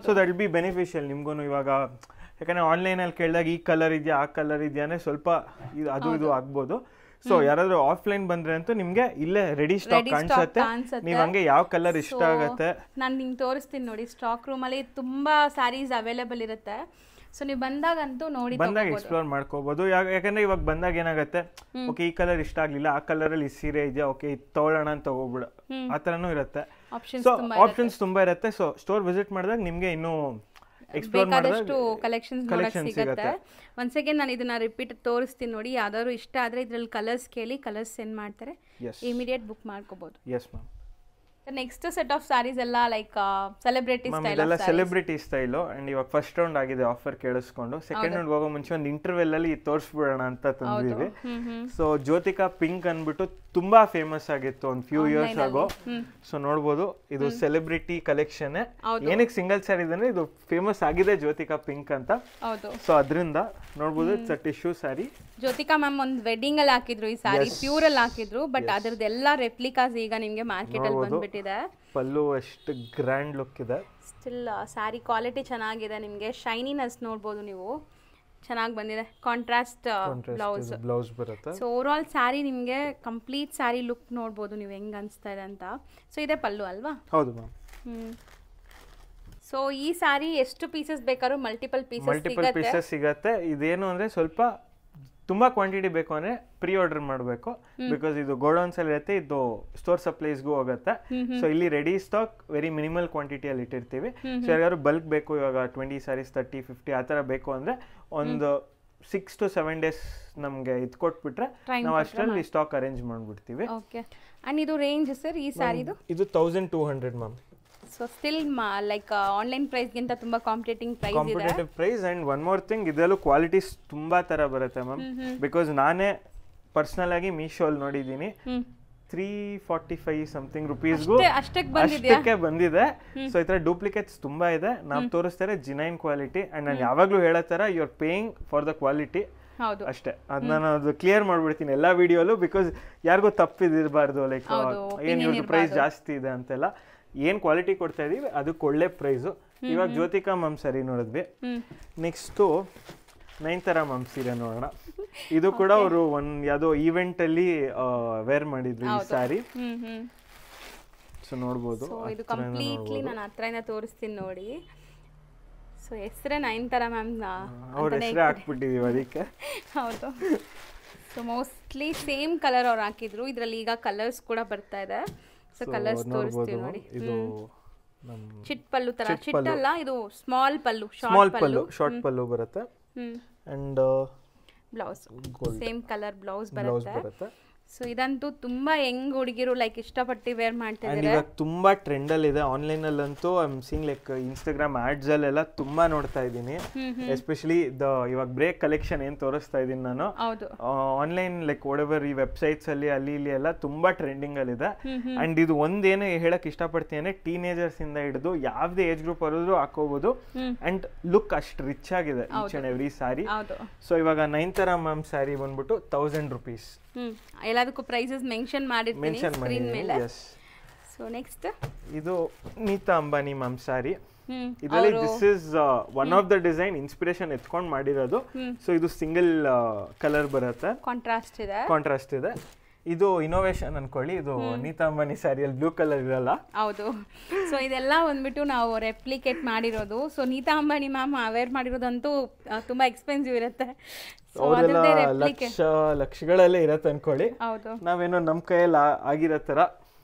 So that will be beneficial ನಿಮ್ಗೂ. ಇವಾಗ ಯಾಕಂದರೆ ಆನ್ಲೈನಲ್ಲಿ ಕೇಳಿದಾಗ ಈ ಕಲರ್ ಇದೆಯಾ ಆ ಕಲರ್ ಇದೆಯಾ ಅಂದರೆ ಸ್ವಲ್ಪ ಇದು ಆಗ್ಬೋದು. ಸೊ ಯಾರಾದ್ರೂ ಆಫ್ಲೈನ್ ಬಂದ್ರೆ ಅಂತೂ ನಿಮ್ಗೆ ಇಲ್ಲೇ ರೆಡಿ ಸ್ಟಾಕ್ ಕಾಣಿಸುತ್ತೆ. ನೀವು ಹಂಗೆ ಯಾವ ಕಲರ್ ಇಷ್ಟ ಆಗುತ್ತೆ ನಾನು ನಿಮ್ಗೆ ತೋರಿಸ್ತೀನಿ ನೋಡಿ. ಸ್ಟಾಕ್ ರೂಮ್ ಅಲ್ಲಿ ತುಂಬಾ ಸ್ಯಾರೀಸ್ ಅವೈಲೇಬಲ್ ಇರುತ್ತೆ. ಸೊ ನೀವು ಬಂದಾಗಂತೂ ನೋಡಿ ಬಂದಾಗ ಎಕ್ಸ್ಪ್ಲೋರ್ ಮಾಡ್ಕೋಬಹುದು. ಯಾಕಂದ್ರೆ ಇವಾಗ ಬಂದಾಗ ಏನಾಗುತ್ತೆ, ಓಕೆ ಈ ಕಲರ್ ಇಷ್ಟ ಆಗ್ಲಿಲ್ಲ, ಆ ಕಲರ್ ಅಲ್ಲಿ ಸೀರೆ ಇದೆಯಾ, ಓಕೆ ಇದು ತಗೊಳ್ಳೋಣ ಅಂತ ತಗೋಬಿಡ, ಆ ತರನೂ ಇರುತ್ತೆ. ಸೊ ಆಪ್ಷನ್ಸ್ ತುಂಬಾ ಇರುತ್ತೆ. ಸೊ ಸ್ಟೋರ್ ವಿಸಿಟ್ ಮಾಡಿದಾಗ ನಿಮ್ಗೆ ಇನ್ನೂ ಎಕ್ಸ್ಪ್ಲೋರ್ ಬೇಕಾದಷ್ಟು ಕಲೆಕ್ಷನ್ಸ್ ಸಿಗುತ್ತೆ. ಒನ್ಸ್ ಅಗೇನ್ ನಾನು ಇದನ್ನ ರಿಪೀಟ್ ತೋರಿಸ್ತೀನಿ ನೋಡಿ. ಯಾವ್ದಾದ್ರು ಇಷ್ಟ ಆದ್ರೆ ಇದ್ರಲ್ಲಿ ಕಲರ್ಸ್ ಕೇಳಿ ಕಲರ್ಸ್ ಸೆಂಡ್ ಮಾಡ್ತಾರೆ, ಇಮಿಡಿಯೇಟ್ ಬುಕ್ ಮಾಡ್ಕೋಬಹುದು. Yes ma'am. Next set of sarees ಎಲ್ಲ ಲೈಕ್ ಸೆಲೆಬ್ರಿಟಿ ಸ್ಟೈಲ್. ಇದೆಲ್ಲ ಸೆಲೆಬ್ರಿಟಿ ಸ್ಟೈಲು. ಅಂಡ್ ಇವಾಗ ಫಸ್ಟ್ ರೌಂಡ್ ಆಗಿದೆ ಆಫರ್ ಕೇಳಿಸ್ಕೊಂಡು. ಸೆಕೆಂಡ್ ರೌಂಡ್ ಹೋಗೋ ಮುಂಚೆ ಒಂದು ಇಂಟರ್ವೆಲ್ ಅಲ್ಲಿ ತೋರಿಸ್ಬಿಡೋಣ ಅಂತ ತಂದಿದ್ವಿ. ಸೊ ಜ್ಯೋತಿಕಾ ಪಿಂಕ್ ಅಂದ್ಬಿಟ್ಟು ತುಂಬಾ ಫೇಮಸ್ ಆಗಿತ್ತು ಒಂದು ಫ್ಯೂ ಇಯರ್ಸ್ ಆಗೋ. ಸೊ ನೋಡ್ಬೋದು ಇದು ಸೆಲೆಬ್ರಿಟಿ ಕಲೆಕ್ಷನ್. ಏನಕ್ಕೆ ಸಿಂಗಲ್ ಸ್ಯಾರಿ ಅಂದ್ರೆ ಇದು ಫೇಮಸ್ ಆಗಿದೆ ಜ್ಯೋತಿಕಾ ಪಿಂಕ್ ಅಂತ. ಸೊ ಅದರಿಂದ ನೋಡ್ಬೋದು it's a tissue sari. Jyothika ma'am ಒಂದು ವೆಡ್ಡಿಂಗ್ ಅಲ್ಲಿ ಹಾಕಿದ್ರು ಈ ಸ್ಯಾರಿ, ಪ್ಯೂರ್ ಅಲ್ಲಿ ಹಾಕಿದ್ರು. ಬಟ್ ಅದ್ರದ್ದೆಲ್ಲ ರೆಪ್ಲಿಕಾಸ್ ಈಗ ನಿಮ್ಗೆ ಮಾರ್ಕೆಟ್ ಅಲ್ಲಿ ಬಂದ್ಬಿಟ್ಟಿದೆ. ಪಲ್ಲು ಎಷ್ಟು ಗ್ರ್ಯಾಂಡ್ ಲುಕ್ ಇದೆ. ಸ್ಟಿಲ್ ಸ್ಯಾರಿ ಕ್ವಾಲಿಟಿ ಚೆನ್ನಾಗಿದೆ. ನಿಮ್ಗೆ ಶೈನಿನೆಸ್ ನೋಡ್ಬೋದು ನೀವು, ಚೆನ್ನಾಗಿ ಬಂದಿದೆ. ಕಾಂಟ್ರಾಸ್ಟ್ ಬ್ಲೌಸ್ ಬರುತ್ತೆ. ಸೊ ಓವರ್ ಆಲ್ ಸ್ಯಾರಿ ನಿಮ್ಗೆ ಕಂಪ್ಲೀಟ್ ಸ್ಯಾರಿ ಲುಕ್ ನೋಡ್ಬೋದು ನೀವು ಹೆಂಗ್ ಅನ್ಸ್ತಾ ಇದೆ ಅಂತ. ಸೊ ಇದೆ ಪಲ್ಲು ಅಲ್ವಾ? ಹೌದು ಮ್ಯಾಮ್. ಸೊ ಈ ಸ್ಯಾರಿ ಎಷ್ಟು ಪೀಸಸ್ ಬೇಕಾದ್ರೂ ಮಲ್ಟಿಪಲ್ ಪೀಸಸ್ ಸಿಗತ್ತೆ. ಇದೇನು ಅಂದ್ರೆ ಸ್ವಲ್ಪ ತುಂಬಾ ಕ್ವಾಂಟಿಟಿ ಬೇಕು ಅಂದ್ರೆ ಪ್ರೀ ಆರ್ಡರ್ ಮಾಡಬೇಕು. ಬಿಕಾಸ್ ಇದು ಗೋಡೌನ್ಸ್ ಅಲ್ಲಿ ಇರುತ್ತೆ, ಇದು ಸ್ಟೋರ್ ಸಪ್ಲೈಸ್ಗೂ ಹೋಗುತ್ತೆ. ಸೊ ಇಲ್ಲಿ ರೆಡಿ ಸ್ಟಾಕ್ ವೆರಿ ಮಿನಿಮಲ್ ಕ್ವಾಂಟಿಟಿಯಲ್ಲಿ ಇಟ್ಟಿರ್ತೀವಿ. ಸೊ ಯಾರು ಬಲ್ಕ್ ಬೇಕು, ಇವಾಗ 20 ಸ್ಯಾರೀಸ್ 30, 50 ಆ ಥರ ಬೇಕು ಅಂದ್ರೆ ಒಂದು 6 to 7 days ನಮಗೆ ಇದು ಕೊಟ್ಬಿಟ್ರೆ ನಾವು ಅಷ್ಟರಲ್ಲಿ ಸ್ಟಾಕ್ ಅರೇಂಜ್ ಮಾಡ್ಬಿಡ್ತೀವಿ. ಓಕೆ. ಅಂಡ್ ಇದು ರೇಂಜ್ ಸರ್ ಈ ಸ್ಯಾರಿದು? ಇದು 1200 ma'am. So still like online price ಗಿಂತ ತುಂಬಾ competitive price. And one more thing, ಇದರಲ್ಲೂ ಕ್ವಾಲಿಟೀಸ್ ತುಂಬಾ ತರ ಬರುತ್ತೆ ಮ್ಯಾಮ್. ಬಿಕಾಸ್ ನಾನೇ ಪರ್ಸನಲ್ ಆಗಿ ಮೀಶೋ ಅಲ್ಲಿ ನೋಡಿದ್ದೀನಿ 345 ಸಮಥಿಂಗ್ ರುಪೀಸ್ಗೂ ಅಷ್ಟಕ್ಕೆ ಬಂದಿದೆ. ಸೊ ಈ ತರ ಡೂಪ್ಲಿಕೇಟ್ಸ್ ತುಂಬಾ ಇದೆ. ನಾವು ತೋರಿಸ್ತಾರೆ ಜಿನೈನ್ ಕ್ವಾಲಿಟಿ. ಅಂಡ್ ನಾನು ಯಾವಾಗ್ಲೂ ಹೇಳೋ ತರ you are paying for the quality ಅಷ್ಟೇ. ಅದ್ ನಾನು ಅದು ಕ್ಲಿಯರ್ ಮಾಡ್ಬಿಡ್ತೀನಿ ಎಲ್ಲಾ ವಿಡಿಯೋಲು. ಬಿಕಾಸ್ ಯಾರಿಗೂ ತಪ್ಪಿದಿರಬಾರ್ದು, ಲೈಕ್ ಏನ್ ಇವ್ರದ್ದು ಪ್ರೈಸ್ ಜಾಸ್ತಿ ಇದೆ ಅಂತೆಲ್ಲ. ಏನ್ ಕ್ವಾಲಿಟಿ ಕೊಡ್ತಾ ಇದೀವಿ ಅದಕ್ಕೆ ಒಳ್ಳೆ ಪ್ರೈಸು. ಇವಾಗ ಜ್ಯೋತಿಕಾ ಮ್ಯಾಮ್ ಸರಿ ನೋಡಿದ್ವಿ. ನೆಕ್ಸ್ಟು ನಯನತಾರಾ ಮ್ಯಾಮ್ ಸೀರೆ ನೋಡೋಣ. ಇದು ಕೂಡ ಅವರು ಯಾವ್ದೋ ಈವೆಂಟ್ ಅಲ್ಲಿ ವೇರ್ ಮಾಡಿದ್ರು ಈ ಸ್ಯಾರಿ. ಸೊ ನೋಡ್ಬೋದು, ಇದು ಕಂಪ್ಲೀಟ್ಲಿ ನಾನು ಹತ್ರದಿಂದ ತೋರಿಸ್ತೀನಿ ನೋಡಿ. ಸೊ ಹೆಸರೇ ನಯನತಾರಾ ಮ್ಯಾಮ್ ಅವ್ರ ಹೆಸರೇ ಹಾಕ್ಬಿಟ್ಟಿದೀವಿ ಅದಕ್ಕೆ. ಹೌದು. ಸೊ ಮೋಸ್ಟ್ಲಿ ಸೇಮ್ ಕಲರ್ ಅವ್ರು ಹಾಕಿದ್ರು. ಇದರಲ್ಲಿ ಈಗ ಕಲರ್ಸ್ ಕೂಡ ಬರ್ತಾ ಇದೆ. ಸೊ ಕಲರ್ಸ್ ತೋರಿಸ್ತೀವಿ ನೋಡಿ. ಇದು ಚಿಟ್ ಪಲ್ಲು ತರ, ಚಿಟ್ ಅಲ್ಲ ಇದು ಸ್ಮಾಲ್ ಪಲ್ಲು, ಶಾರ್ಟ್ ಪಲ್ಲು ಬರುತ್ತೆ. And blouse same colour blouse ಬರುತ್ತೆ. ಸೊ ಇದಂತೂ ತುಂಬಾ ಯಂಗ್ ಹುಡುಗಿರು ಲೈಕ್ ಇಷ್ಟಪಟ್ಟು ವೇರ್ ಮಾಡ್ತಿದ್ದಾರೆ. ಇವಾಗ ತುಂಬಾ ಟ್ರೆಂಡ್ ಅಲ್ಲಿ ಇದೆ. ಆನ್ಲೈನ್ ಅಲ್ಲಂತೂ I am seeing like Instagram ads ಅಲ್ಲೆಲ್ಲ ತುಂಬಾ ನೋಡ್ತಾ ಇದ್ದೀನಿ. ಎಸ್ಪೆಷಲಿ ಇವಾಗ ಬ್ರೇಕ್ ಕಲೆಕ್ಷನ್ ಏನ್ ತೋರಿಸ್ತಾ ಇದೀನಿ ನಾನು, ಆನ್ಲೈನ್ ಲೈಕ್ ವಾಟೆವರ್ ಈ ವೆಬ್ಸೈಟ್ಸ್ ಅಲ್ಲಿ ಅಲ್ಲಿ ಇಲ್ಲಿ ಎಲ್ಲ ತುಂಬಾ ಟ್ರೆಂಡಿಂಗ್ ಅಲ್ಲಿ ಇದೆ. ಅಂಡ್ ಇದು ಒಂದೇನು ಹೇಳಕ್ ಇಷ್ಟಪಡ್ತೀನಿ, ಟೀನೇಜರ್ಸ್ ಇಂದ ಹಿಡಿದು ಯಾವ್ದೇ ಏಜ್ ಗ್ರೂಪ್ ಅವರಿದ್ರು ಹಾಕೋಬಹುದು. ಅಂಡ್ ಲುಕ್ ಅಷ್ಟು ರಿಚ್ ಆಗಿದೆ each and every sari. So ಇವಾಗ ನಯನತಾರಾ ಮ್ಯಾಮ್ ಸ್ಯಾರಿ ಬಂದ್ಬಿಟ್ಟು 1000 ರೂಪೀಸ್. ಎಲ್ಲದಕ್ಕೂ ಪ್ರೈಸಸ್ ಮೆನ್ಷನ್ ಮಾಡಿರ್ತೀನಿ ಸ್ಕ್ರೀನ್ ಮೇಲೆ. ಸೊ ನೆಕ್ಸ್ಟ್ ಇದು ನೀತಾ ಅಂಬಾನಿ ಮ್ಯಾಮ್ ಸ್ಯಾರಿ. ಇದರಲ್ಲಿ this is one of the design inspiration ಎತ್ಕೊಂಡು ಮಾಡಿರೋದು. ಸೊ ಇದು ಸಿಂಗಲ್ ಕಲರ್ ಬರುತ್ತೆ, ಕಾಂಟ್ರಾಸ್ಟ್ ಇದೆ. ಇದು ಇನೋವೇಷನ್ ಅನ್ಕೊಳ್ಳಿ. ಇದು ನೀತಾ ಅಂಬಾನಿ ಸ್ಯಾರಿಯಲ್ಲಿ ಬ್ಲೂ ಕಲರ್ ಇರಲ್ಲ. ಹೌದು. ಸೊ ಇದೆಲ್ಲ ಬಂದ್ಬಿಟ್ಟು ನಾವು ರೆಪ್ಲಿಕೇಟ್ ಮಾಡಿರೋದು. So Nita Ambani ma'am aware ಮಾಡಿರೋದಂತೂ ತುಂಬಾ ಎಕ್ಸ್ಪೆನ್ಸಿವ್ ಇರುತ್ತೆ. ಲಕ್ಷಗಳಲ್ಲೇ ಇರತ್ತೆ ಅನ್ಕೊಳ್ಳಿ. ನಾವೇನೋ ನಮ್ ಕೈಯಲ್ಲಿ ಆಗಿರೋ ತರ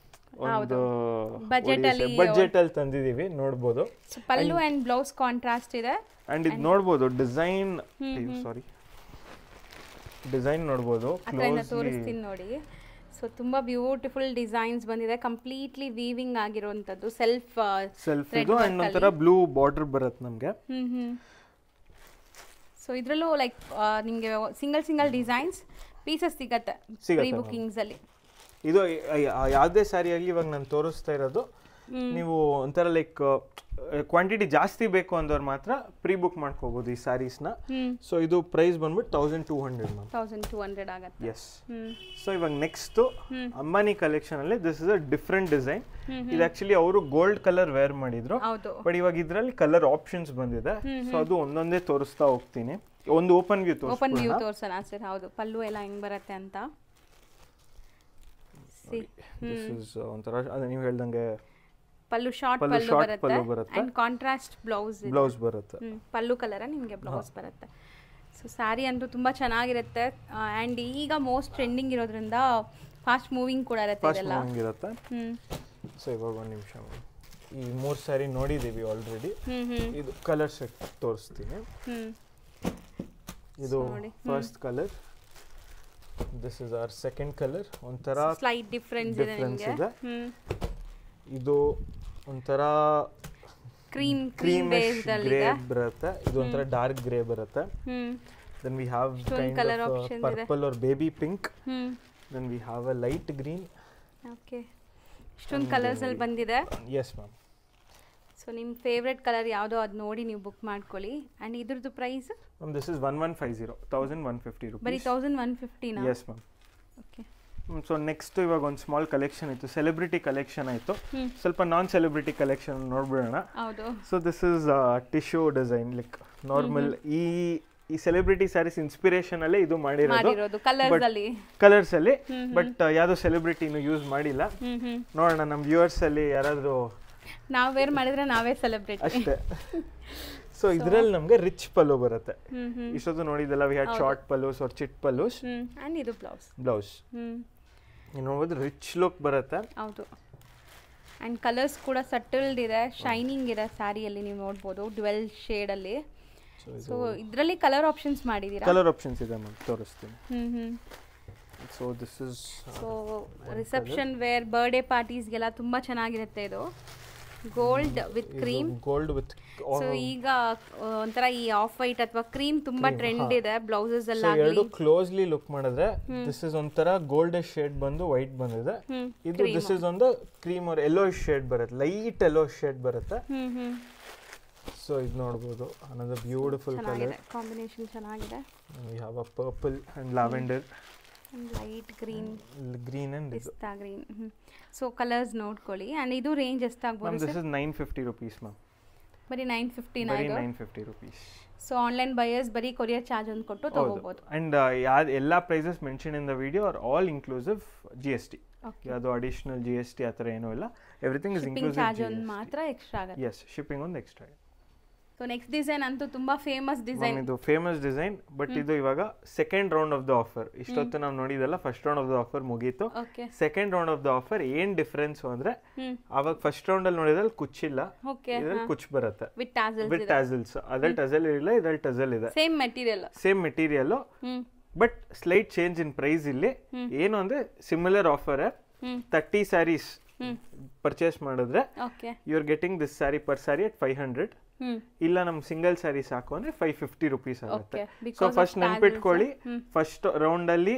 ಒಂದು ಬಜೆಟ್ ಅಲ್ಲಿ ತಂದಿದೀವಿ. ನೋಡ್ಬೋದು ಪಲ್ಲು ಅಂಡ್ ಬ್ಲೌಸ್ ಕಾಂಟ್ರಾಸ್ಟ್ ಇದೆ. ಅಂಡ್ ಇದು ನೋಡ್ಬೋದು ಡಿಸೈನ್ ನೋಡ್ಬೋದು, ತೋರಿಸ್ತೀನಿ ನೋಡಿ. ಸೊ ತುಂಬಾ ಬ್ಯೂಟಿಫುಲ್ ಡಿಸೈನ್ಸ್ ಬಂದಿದೆ, ಕಂಪ್ಲೀಟ್ಲಿ ವೀವಿಂಗ್ ಆಗಿರುವಂತದ್ದು. ಸೆಲ್ಫ್ ಇದು ಅಂಡ್ ಒಂಥರ ಬ್ಲೂ ಬಾರ್ಡರ್ ಬರುತ್ತೆ ನಮ್ಗೆ. ಸೊ ಇದರಲ್ಲೂ ಲೈಕ್ ನಿಮಗೆ ಸಿಂಗಲ್ ಡಿಸೈನ್ಸ್ ಪೀಸಸ್ ಸಿಗತ್ತೆ ಪ್ರೀ ಬುಕಿಂಗ್ಸ್ ಅಲ್ಲಿ. ಇದು ಯಾವುದೇ ಸ್ಯಾರಿ ಆಗಲಿ ಇವಾಗ ನಾನು ತೋರಿಸ್ತಾ ಇರೋದು, ನೀವು ಒಂಥರ ಲೈಕ್ ಕ್ವಾಂಟಿಟಿ ಜಾಸ್ತಿ ಬೇಕು ಅಂದವ್ರು ಮಾತ್ರ ಪ್ರೀ ಬುಕ್ ಮಾಡ್ಕೋಬಹುದು ಈ ಸ್ಯಾರೀಸ್ನ. ಸೊ ಇದು ಪ್ರೈಸ್ ಬಂದ್ಬಿಟ್ಟು 1200 ಆಗುತ್ತೆ. ಎಸ್. ಸೊ ಇವಾಗ ನೆಕ್ಸ್ಟ್ ಅಂಬಾನಿ ಕಲೆಕ್ಷನ್ ಅಲ್ಲಿ this is a different design. ಇದು ಆಕ್ಚುಲಿ ಅವರು ಗೋಲ್ಡ್ ಕಲರ್ ವೇರ್ ಮಾಡಿದ್ರು, ಬಟ್ ಇವಾಗ ಇದ್ರಲ್ಲಿ ಕಲರ್ ಆಪ್ಷನ್ಸ್ ಬಂದಿದೆ. ಸೊ ಅದು ಒಂದೊಂದೇ ತೋರಿಸ್ತಾ ಹೋಗ್ತೀನಿ. ಒಂದು ಓಪನ್ ವ್ಯೂ ತೋರಿಸೋಣ ಸರ್. ಹೌದು, ಪಲ್ಲು ಎಲ್ಲ ಹೆಂಗ್ ಬರುತ್ತೆ ಅಂತ. ದಿಸ್ ಇಸ್ ಒಂಥರ ನೀವು ಹೇಳ್ದಂಗೆ ಪಲ್ಲು ಶಾರ್ಟ್ ಪಲ್ಲು ಬರುತ್ತೆ ಅಂಡ್ ಕಾಂಟ್ರಾಸ್ಟ್ ಬ್ಲೌಸ್ ಬರುತ್ತೆ. ಪಲ್ಲು ಕಲರ್ ನಿಮಗೆ ಬ್ಲೌಸ್ ಬರುತ್ತೆ. ಸೊ ಸ್ಯಾರಿ ಅಂತೂ ತುಂಬಾ ಚೆನ್ನಾಗಿರುತ್ತೆ. ಅಂಡ್ ಈಗ ಮೋಸ್ಟ್ ಟ್ರೆಂಡಿಂಗ್ ಇರೋದ್ರಿಂದ ಫಾಸ್ಟ್ ಮೂವಿಂಗ್ ಕೂಡ ಇರುತ್ತೆ. ಸೊ ಇವಾಗ ಒಂದು ನಿಮಿಷ, ಈ 3 ಸ್ಯಾರಿ ನೋಡಿದೀವಿ ಆಲ್ರೆಡಿ. ಇದು ಕಲರ್ ಸೆಟ್ ತೋರಿಸ್ತೀನಿ. ಇದು first colour, this is our second colour. ಒಂಥರ ಸ್ಲೈಟ್ ಡಿಫರೆನ್ಸ್ ಇದೆ. ಇದು ಒಂಥರ ಕ್ರೀಮ್ ಬೇಸ್ಡ್ ಗ್ರೇ ಬರುತ್ತೆ. ಇದು ಒಂಥರ ಡಾರ್ಕ್ ಗ್ರೇ ಬರುತ್ತೆ. Then we have kind of purple or baby pink. Then we have a light green. Okay, ಇಷ್ಟೊಂದು ಕಲರ್ಸ್ ಅಲ್ಲಿ ಬಂದಿದೆ. Yes ma'am. ಸೊ ನಿಮ್ಮ ಫೇವರೇಟ್ ಕಲರ್ ಯಾವುದೋ ಅದು ನೋಡಿ ನೀವು ಬುಕ್ ಮಾಡ್ಕೊಳ್ಳಿ. ಅಂಡ್ ಇದ್ರದ್ದು price ma'am this is 1150 1150 rupees. ಬರೀ 1150 ನಾ? S ma'am. Okay. So next ಇವಾಗ ಒಂದು ಸ್ಮಾಲ್ ಕಲೆಕ್ಷನ್ ಇತ್ತು, ಸೆಲೆಬ್ರಿಟಿ ಕಲೆಕ್ಷನ್ ಆಯಿತು. ಸ್ವಲ್ಪ ನಾನ್ ಸೆಲೆಬ್ರಿಟಿ ಕಲೆಕ್ಷನ್ ನೋಡ್ಬಿಡೋಣ. So this is tissue design like normal. ಈ ಸೆಲೆಬ್ರಿಟಿ ಸ್ಯಾರೀಸ್ ಇನ್ಸ್ಪಿರೇಷನ್ ಅಲ್ಲೇ ಇದು ಮಾಡಿರೋದು ಕಲರ್ಸ್ ಅಲ್ಲಿ. ಬಟ್ ಯಾವ್ದೋ ಸೆಲೆಬ್ರಿಟಿನೂ ಯೂಸ್ ಮಾಡಿಲ್ಲ. ನೋಡೋಣ ನಮ್ಮ ವ್ಯೂವರ್ಸ್ ಅಲ್ಲಿ ಯಾರಾದ್ರೂ ನಾವು ವೇರ್ ಮಾಡಿದ್ರೆ ನಾವೇ ಸೆಲೆಬ್ರಿಟಿ ಅಷ್ಟೇ. ಸೊ ಇದರಲ್ಲಿ ನಮಗೆ ರಿಚ್ ಪಲ್ಲು ಬರುತ್ತೆ. ಇಷ್ಟೊತ್ತು ನೋಡಿದಲ್ಲ, we had short pallus or chit pallus. And ಇದು ಬ್ಲೌಸ್ ನೀವು ನೋಡಬಹುದು ರಿಚ್ ಲುಕ್ ಬರುತ್ತೆ. ಹೌದು. ಅಂಡ್ ಕಲರ್ಸ್ ಕೂಡ ಸಟಲ್ಡ್ ಇದೆ, ಶೈನಿಂಗ್ ಇದೆ ಸ್ಯಾರಿಯಲ್ಲಿ. ನೀವು ನೋಡಬಹುದು ಡ್ವೆಲ್ ಶೇಡ್ ಅಲ್ಲಿ. ಸೊ ಇದರಲ್ಲಿ ಕಲರ್ ಆಪ್ಷನ್ಸ್ ಮಾಡಿದೀರಾ? ಕಲರ್ ಆಪ್ಷನ್ಸ್ ಇದೆ ಮ್ಯಾಮ್, ತೋರಿಸ್ತೀನಿ. So this is reception wear, birthday ಪಾರ್ಟೀಸ್ಗೆಲ್ಲ ತುಂಬಾ ಚೆನ್ನಾಗಿರುತ್ತೆ. ಇದು ಗೋಲ್ಡ್ ವಿತ್ ಕ್ರೀಮ್. ಸೊ ಈಗ ಒಂಥರ ಈ ಆಫ್ ವೈಟ್ ಅಥವಾ ಕ್ರೀಮ್ ತುಂಬಾ ಟ್ರೆಂಡ್ ಇದೆ ಬ್ಲೌಸಸ್ ಅಲ್ಲಿ. ಎರಡು ಕ್ಲೋಸ್ಲಿ ಲುಕ್ ಮಾಡಿದ್ರೆ ದಿಸ್ ಇಸ್ ಒಂಥರ ಗೋಲ್ಡ್ ಶೇಡ್ ಬಂದು ವೈಟ್ ಬಂದಿದೆ. ಇದು ದಿಸ್ ಇಸ್ ಒಂದು ಕ್ರೀಮ್ ಆರ್ ಯೆಲ್ಲೋ ಶೇಡ್ ಬರುತ್ತೆ, ಲೈಟ್ ಯೆಲ್ಲೋ ಶೇಡ್ ಬರುತ್ತೆ. ಸೊ ಇದು ನೋಡಬಹುದು, ಅನದರ್ ಬ್ಯೂಟಿಫುಲ್ ಕಲರ್ ಕಾಂಬಿನೇಷನ್ ಚೆನ್ನಾಗಿದೆ. V have a purple and lavender. Light green and ಪಿಸ್ತಾ ಗ್ರೀನ್. ಸೊ ಕಲರ್ಸ್ ನೋಡ್ಕೊಳ್ಳಿ. ಆ್ಯಂಡ್ ಇದು ರೇಂಜ್ ಎಷ್ಟಾಗ್ಬೋದು? This is 950 rupees ma'am. ಬರೀ 950 ಬರೀ 950 rupees. ಸೊ ಆನ್ಲೈನ್ ಬಯರ್ಸ್ ಬರೀ ಕೊರಿಯರ್ ಚಾರ್ಜ್ ಒಂದು ಕೊಟ್ಟು ತಗೋಬಹುದು. ಅಂಡ್ ಎಲ್ಲ prices mention in the video are all inclusive GST. ಯಾವುದು ಅಡಿಷನಲ್ GST ಆ ಥರ ಏನೂ ಇಲ್ಲ. Everything is inclusive. ಚಾರ್ಜ್ ಒಂದು ಮಾತ್ರ ಎಕ್ಸ್ಟ್ರಾ ಆಗುತ್ತೆ. ಎಸ್, ಶಿಪ್ಪಿಂಗ್ ಒಂದು ಎಕ್ಸ್ಟ್ರಾ. ಸೊ ನೆಕ್ಸ್ಟ್ ಡಿಸೈನ್ ಅಂತೂ ತುಂಬಾ ಫೇಮಸ್ ಡಿಸೈನ್. ಇದು ಫೇಮಸ್ ಡಿಸೈನ್, ಬಟ್ ಇದು ಇವಾಗ second round of the offer. ಇಷ್ಟೊತ್ತು ನಾವು ನೋಡಿದಲ್ಲ, first round of the offer ಮುಗೀತು. Second round of the offer ಏನ್ ಡಿಫರೆನ್ಸ್ ಅಂದ್ರೆ, ಅವಾಗ ಫಸ್ಟ್ ರೌಂಡ್ ಅಲ್ಲಿ ನೋಡಿದಲ್ಲಿ ಕುಚ್ಚಿಲ್ಲ, ಇದ್ರಲ್ಲಿ ಕುಚ್ ಬರುತ್ತೆ ವಿತ್ ಟ್ಯಾಸಲ್ಸ್. ಅದ್ರಲ್ಲಿ ಟಜಲ್ ಇಲ್ಲ, ಇದ್ರಲ್ಲಿ ಟಜಲ್ ಇದೆ. Same material but slight change in price. ಇಲ್ಲಿ ಏನು ಅಂದ್ರೆ ಸಿಮಿಲರ್ ಆಫರ್. 30 ಸ್ಯಾರೀಸ್ ಪರ್ಚೇಸ್ ಮಾಡಿದ್ರೆ you are getting this saree per saree at 500. ಇಲ್ಲ ನಮ್ ಸಿಂಗಲ್ ಸ್ಯಾರಿ ಸಾಕು ಅಂದ್ರೆ 550 rupees ಆಗುತ್ತೆ. ಸೊ ಫಸ್ಟ್ ನೆನ್ಪಿಟ್ಕೊಳ್ಳಿ, ಫಸ್ಟ್ ರೌಂಡ್ ಅಲ್ಲಿ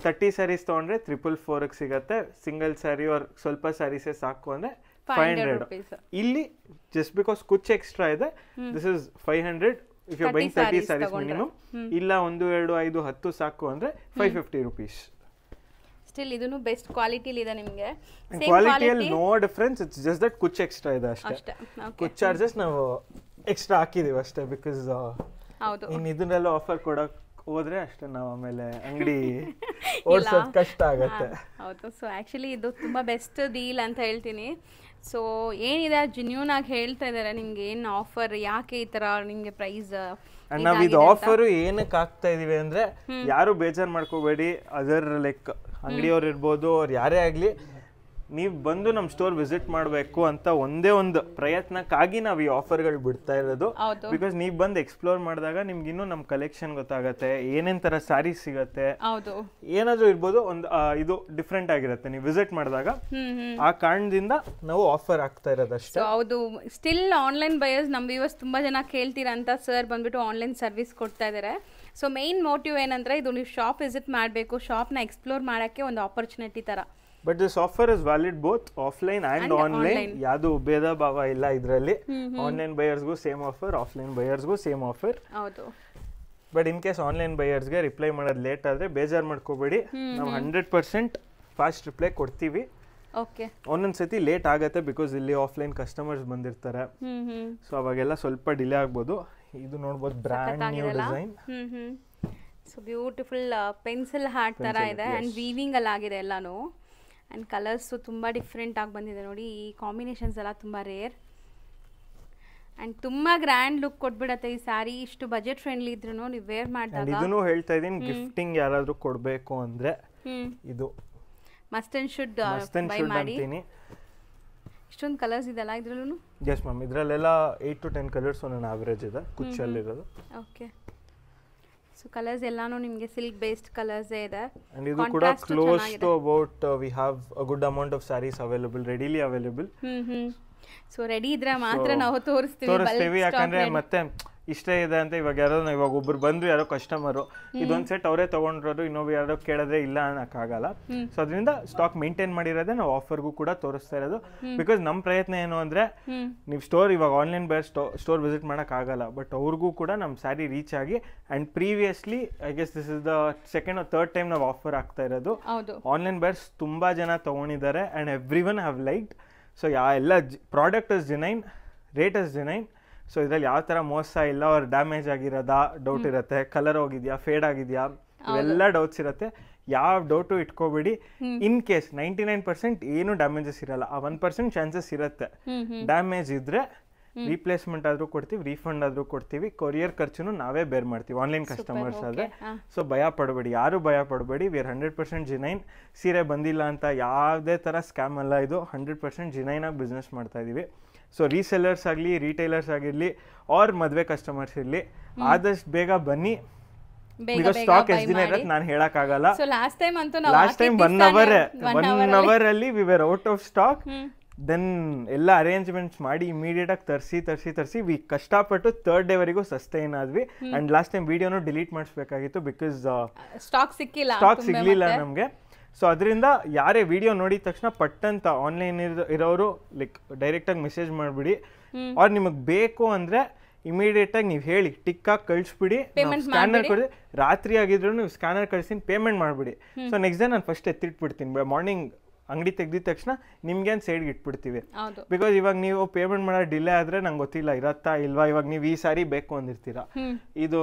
30 ಸ್ಯಾರೀಸ್ ತಗೊಂಡ್ರೆ 444 ಸಿಗತ್ತೆ. ಸಿಂಗಲ್ ಸ್ಯಾರಿ ಆರ್ ಸ್ವಲ್ಪ ಸ್ಯಾರೀಸೇ ಸಾಕು ಅಂದ್ರೆ 500. ಇಲ್ಲಿ ಜಸ್ಟ್ ಬಿಕಾಸ್ ಕುಚ್ ಎಕ್ಸ್ಟ್ರಾ ಇದೆ, this is 500 if you buying 30 saris minimum. ಇಲ್ಲ 1, 2, 5, 10 ಸಾಕು ಅಂದ್ರೆ 550 rupees. ಸ್ಟಿಲ್ ಇದನ್ನು ಬೆಸ್ಟ್ ಕ್ವಾಲಿಟಿಲಿ ಇದೆ ನಿಮಗೆ. ಕ್ವಾಲಿಟಿಯಲ್ಲಿ no difference, it's just that ಕುಚ್ ಎಕ್ಸ್ಟ್ರಾ ಇದೆ ಅಷ್ಟೇ. ಕುಚ್ ಚಾರ್ಜಸ್ ನಾವು ಎಕ್ಸ್ಟ್ರಾ ಹಾಕಿದೀವಿ ಅಷ್ಟೇ. ಬಿಕಾಸ್ ಇನ್ನು ಇದನ್ನೆಲ್ಲ ಆಫರ್ ಕೊಡಕ್ ಹೋದ್ರೆ ಅಷ್ಟೇ ನಾವು ಆಮೇಲೆ ಅಂಗಡಿ ಓಡಿಸೋದು ಕಷ್ಟ ಆಗುತ್ತೆ. ಹೌದು. ಸೊ ಆ್ಯಕ್ಚುಲಿ ಇದು ತುಂಬ ಬೆಸ್ಟ್ ಡೀಲ್ ಅಂತ ಹೇಳ್ತೀನಿ. ಸೊ ಏನಿದೆ ಜೆನ್ಯೂನ್ ಆಗಿ ಹೇಳ್ತಾ ಇದ್ದಾರೆ ನಿಮ್ಗೆ ಏನು ಆಫರ್, ಯಾಕೆ ಈ ಥರ ನಿಮಗೆ ಪ್ರೈಸ್. ನಾವ್ ಇದು ಆಫರ್ ಏನಕ್ಕೆ ಹಾಕ್ತಾ ಇದೀವಿ ಅಂದ್ರೆ, ಯಾರು ಬೇಜಾರು ಮಾಡ್ಕೋಬೇಡಿ. ಅದರ್ ಲೈಕ್ ಅಂಗಡಿಯವ್ರು ಇರ್ಬೋದು, ಅವ್ರು ಯಾರೇ ಆಗ್ಲಿ, ನೀವು ಬಂದು ನಮ್ಮ ಸ್ಟೋರ್ ವಿಸಿಟ್ ಮಾಡಬೇಕು ಅಂತ ಒಂದೇ ಒಂದು ಪ್ರಯತ್ನಕ್ಕಾಗಿ ನಾವು ಈ ಆಫರ್ಗಳು ಬಿಡ್ತಾ ಇರೋದು. ಬಿಕಾಸ್ ನೀವು ಬಂದು ಎಕ್ಸ್ಪ್ಲೋರ್ ಮಾಡಿದಾಗ ನಿಮ್ಗೆ ಇನ್ನೂ ನಮ್ಮ ಕಲೆಕ್ಷನ್ ಗೊತ್ತಾಗತ್ತೆ, ಏನೇನ್ ತರ ಸ್ಯಾರೀಸ್ ಸಿಗತ್ತೆ, ಏನಾದ್ರೂ ಇರ್ಬೋದು. ಒಂದು ಇದು ಡಿಫ್ರೆಂಟ್ ಆಗಿರುತ್ತೆ ನೀವು ವಿಸಿಟ್ ಮಾಡಿದಾಗ. ಆ ಕಾರಣದಿಂದ ನಾವು ಆಫರ್ ಆಗ್ತಾ ಇರೋದಷ್ಟೇ. ಹೌದು. ಸ್ಟಿಲ್ ಆನ್ಲೈನ್ ಬಯರ್ಸ್ ನಮ್ಮ ವ್ಯೂವರ್ಸ್ ತುಂಬಾ ಜನ ಕೇಳ್ತೀರಾ ಅಂತ ಸರ್ ಬಂದ್ಬಿಟ್ಟು ಆನ್ಲೈನ್ ಸರ್ವಿಸ್ ಕೊಡ್ತಾ ಇದ್ದಾರೆ. ಸೊ ಮೇನ್ ಮೋಟಿವ್ ಏನಂದ್ರೆ, ಇದು ನೀವು ಶಾಪ್ ವಿಸಿಟ್ ಮಾಡಬೇಕು, ಶಾಪ್ನ ಎಕ್ಸ್ಪ್ಲೋರ್ ಮಾಡೋಕ್ಕೆ ಒಂದು ಆಪರ್ಚುನಿಟಿ ತರ. But this offer is valid both offline and online. ಯಾವುದು ಭೇದ ಭಾವ ಇಲ್ಲ ಇದರಲ್ಲಿ. ಆನ್ಲೈನ್ ಬಯರ್ಸ್ಗೂ ಸೇಮ್ ಆಫರ್, ಆಫ್ಲೈನ್ ಬಯರ್ಸ್ಗೂ ಸೇಮ್ ಆಫರ್. ಹೌದು. ಬಟ್ ಇನ್ ಕೇಸ್ ಆನ್ಲೈನ್ ಬಯರ್ಸ್ಗೆ ರಿಪ್ಲೈ ಮಾಡೋದು ಲೇಟ್ ಆದರೆ ಬೇಜಾರು ಮಾಡ್ಕೋಬೇಡಿ, ನಾವು 100% ಫಾಸ್ಟ್ ರಿಪ್ಲೈ ಕೊಡ್ತೀವಿ. ಓಕೆ. ಒಂದೊಂದ್ಸತಿ ಲೇಟ್ ಆಗುತ್ತೆ ಬಿಕಾಸ್ ಇಲ್ಲಿ ಆಫ್ಲೈನ್ ಕಸ್ಟಮರ್ಸ್ ಬಂದಿರ್ತಾರೆ. ಸೊ ಅವಾಗೆಲ್ಲ ಸ್ವಲ್ಪ ಡಿಲೇ ಆಗ್ಬೋದು. ಇದು ನೋಡ್ಬೋದು, brand new design. So beautiful pencil heart ತರ ಇದೆ ಅಂಡ್ ವೀವಿಂಗ್ ಅಲ್ಲಿ ಆಗಿದೆ ಎಲ್ಲಾನು. ಆ್ಯಂಡ್ ಕಲರ್ಸು ತುಂಬ ಡಿಫ್ರೆಂಟ್ ಆಗಿ ಬಂದಿದೆ ನೋಡಿ. ಈ ಕಾಂಬಿನೇಷನ್ಸ್ ಎಲ್ಲ ತುಂಬ ರೇರ್ ಆ್ಯಂಡ್ ತುಂಬ ಗ್ರ್ಯಾಂಡ್ ಲುಕ್ ಕೊಟ್ಬಿಡತ್ತೆ ಈ ಸ್ಯಾರಿ. ಇಷ್ಟು ಬಜೆಟ್ ಫ್ರೆಂಡ್ಲಿ ಇದ್ರೂ ನೀವು ವೇರ್ ಮಾಡಿದಾಗ. ಇದನ್ನು ಹೇಳ್ತಾ ಇದ್ದೀನಿ, ಗಿಫ್ಟಿಂಗ್ ಯಾರಾದರೂ ಕೊಡಬೇಕು ಅಂದರೆ ಇದು ಮಸ್ಟ್ ಆ್ಯಂಡ್ ಶುಡ್ ಬೈ ಮಾಡಿ. ಇಷ್ಟೊಂದು ಕಲರ್ಸ್ ಇದೆಲ್ಲ ಇದರಲ್ಲೂ? ಎಸ್ ಮ್ಯಾಮ್, ಇದರಲ್ಲೆಲ್ಲ 8 to 10 ಕಲರ್ಸ್ ಒಂದೊಂದು ಆವ್ರೇಜ್ ಇದೆ ಕುಚ್ಚಲ್ಲಿರೋದು. ಓಕೆ. ಸೊ ಕಲರ್ಸ್ ಎಲ್ಲಾನು ನಿಮಗೆ ಸಿಲ್ಕ್ ಬೇಸ್ಡ್ ಕಲರ್ಸ್ ಇದೆ. and ಇದು ಕೂಡ close to about we have a good amount of sarees available, readily available. So ready ಇದ್ರೆ ಮಾತ್ರ ನಾವು ತೋರಿಸ್ತೀವಿ. ಯಾಕಂದ್ರೆ ಮತ್ತೆ ಇಷ್ಟೇ ಇದೆ ಅಂತ ಇವಾಗ ಒಬ್ರು ಬಂದ್ರು, ಯಾರೋ ಕಸ್ಟಮರು ಇದೊಂದ್ ಸೆಟ್ ಅವರೇ ತಗೊಂಡ್ರೋದು, ಇನ್ನೊಬ್ರು ಯಾರೋ ಕೇಳಿದ್ರೆ ಇಲ್ಲ ಅನ್ನಕ್ಕಾಗಲ್ಲ. ಸೊ ಅದರಿಂದ ಸ್ಟಾಕ್ ಮೇಂಟೈನ್ ಮಾಡಿರೋದೇ ನಾವು ಆಫರ್ಗೂ ಕೂಡ ತೋರಿಸ್ತಾ ಇರೋದು. ಬಿಕಾಸ್ ನಮ್ಮ ಪ್ರಯತ್ನ ಏನು ಅಂದ್ರೆ, ನೀವು ಸ್ಟೋರ್ ಇವಾಗ ಆನ್ಲೈನ್ ಬಯರ್ ಸ್ಟೋರ್ ವಿಸಿಟ್ ಮಾಡಕ್ ಆಗಲ್ಲ, ಬಟ್ ಅವ್ರಿಗೂ ಕೂಡ ನಮ್ಮ ಸ್ಯಾರಿ ರೀಚ್ ಆಗಿ. And previously I guess this is the second or third time ನಾವು ಆಫರ್ ಆಗ್ತಾ ಇರೋದು. ಆನ್ಲೈನ್ ಬಯರ್ಸ್ ತುಂಬಾ ಜನ ತಗೊಂಡಿದ್ದಾರೆ and every one have liked. So ಎಲ್ಲ product is genuine, rate is genuine. So ಇದ್ರಲ್ಲಿ ಯಾವ ಥರ ಮೋಸ ಇಲ್ಲ, ಅವ್ರು ಡ್ಯಾಮೇಜ್ ಆಗಿರೋದಾ ಡೌಟ್ ಇರುತ್ತೆ, ಕಲರ್ ಹೋಗಿದ್ಯಾ, ಫೇಡ್ ಆಗಿದೆಯಾ, ಇವೆಲ್ಲ ಡೌಟ್ಸ್ ಇರುತ್ತೆ. ಯಾವ ಡೌಟು ಇಟ್ಕೋಬೇಡಿ. ಇನ್ ಕೇಸ್ 99% ಏನು ಡ್ಯಾಮೇಜಸ್ ಇರಲ್ಲ, ಆ 1% ಚಾನ್ಸಸ್ ಇರುತ್ತೆ. ಡ್ಯಾಮೇಜ್ ಇದ್ರೆ ರೀಪ್ಲೇಸ್ಮೆಂಟ್ ಆದ್ರೂ ಕೊಡ್ತೀವಿ, ರೀಫಂಡ್ ಆದ್ರೂ ಕೊಡ್ತೀವಿ. ಕೊರಿಯರ್ ಖರ್ಚುನು ನಾವೇ ಬೇರ್ ಮಾಡ್ತೀವಿ ಆನ್ಲೈನ್ ಕಸ್ಟಮರ್ಸ್ ಆದ್ರೆ. ಸೊ ಭಯ ಪಡಬೇಡಿ, ಯಾರು ಭಯ ಪಡಬೇಡಿ. We are 100% genuine. ಸೀರೆ ಬಂದಿಲ್ಲ ಅಂತ ಯಾವುದೇ ಥರ ಸ್ಕ್ಯಾಮ್ ಅಲ್ಲ ಇದು. 100% ಜೆನ್ಯೂನ್ ಆಗಿ ಬಿಸ್ನೆಸ್ ಮಾಡ್ತಾ ಇದೀವಿ. ಸೊ ರೀಸೆಲ್ಲರ್ಸ್ ಆಗಲಿ, ರಿಟೈಲರ್ಸ್ ಆಗಿರಲಿ, ಆರ್ ಮದುವೆ ಕಸ್ಟಮರ್ಸ್ ಇರಲಿ, ಆದಷ್ಟು ಬೇಗ ಬನ್ನಿ. ಬಿಕಾಸ್ ಸ್ಟಾಕ್ ಎಷ್ಟು ದಿನ ಇರುತ್ತೆ ನಾನು ಹೇಳಕ್ಕಾಗಲ್ಲ. ಲಾಸ್ಟ್ ಟೈಮ್ 1 hour ಅಲ್ಲಿ we were out of stock. Then ಎಲ್ಲ ಅರೇಂಜ್ಮೆಂಟ್ಸ್ ಮಾಡಿ ಇಮಿಡಿಯೇಟ್ ಆಗಿ ತರಿಸಿ ವಿ ಕಷ್ಟಪಟ್ಟು 3rd day ವರೆಗೂ ಸಸ್ಟೈನ್ ಆದ್ವಿ. ಅಂಡ್ ಲಾಸ್ಟ್ ಟೈಮ್ ವಿಡಿಯೋನು ಡಿಲೀಟ್ ಮಾಡಿಸ್ಬೇಕಾಗಿತ್ತು ಬಿಕಾಸ್ ಸ್ಟಾಕ್ ಸಿಗ್ಲಿಲ್ಲ ನಮಗೆ. ಸೊ ಅದರಿಂದ ಯಾರೇ ವಿಡಿಯೋ ನೋಡಿದ ತಕ್ಷಣ ಪಟ್ಟಂತ ಆನ್ಲೈನ್ ಇರೋರು ಲೈಕ್ ಡೈರೆಕ್ಟಾಗಿ ಮೆಸೇಜ್ ಮಾಡಿಬಿಡಿ. ಅವ್ರು ನಿಮಗೆ ಬೇಕು ಅಂದರೆ ಇಮಿಡಿಯೇಟಾಗಿ ನೀವು ಹೇಳಿ ಟಿಕ್ಕಾಗಿ ಕಳಿಸ್ಬಿಡಿ, ಸ್ಕ್ಯಾನರ್ ಕೊಡಿ. ರಾತ್ರಿ ಆಗಿದ್ರು ನೀವು ಸ್ಕ್ಯಾನರ್ ಕಳಿಸಿ ಪೇಮೆಂಟ್ ಮಾಡಿಬಿಡಿ. ಸೊ ನೆಕ್ಸ್ಟ್ ಡೇ ನಾನು ಫಸ್ಟ್ ಎತ್ತಿಟ್ಬಿಡ್ತೀನಿ. ಮಾರ್ನಿಂಗ್ ಅಂಗಡಿ ತೆಗ್ದಿದ ತಕ್ಷಣ ನಿಮ್ಗೇನು ಸೈಡ್ಗೆ ಇಟ್ಬಿಡ್ತೀವಿ. ಬಿಕಾಸ್ ಇವಾಗ ನೀವು ಪೇಮೆಂಟ್ ಮಾಡೋ ಡಿಲೇ ಆದರೆ ನಂಗೆ ಗೊತ್ತಿಲ್ಲ ಇರತ್ತಾ ಇಲ್ವಾ. ಇವಾಗ ನೀವು ಈ ಸಾರಿ ಬೇಕು ಅಂದಿರ್ತೀರಾ, ಇದು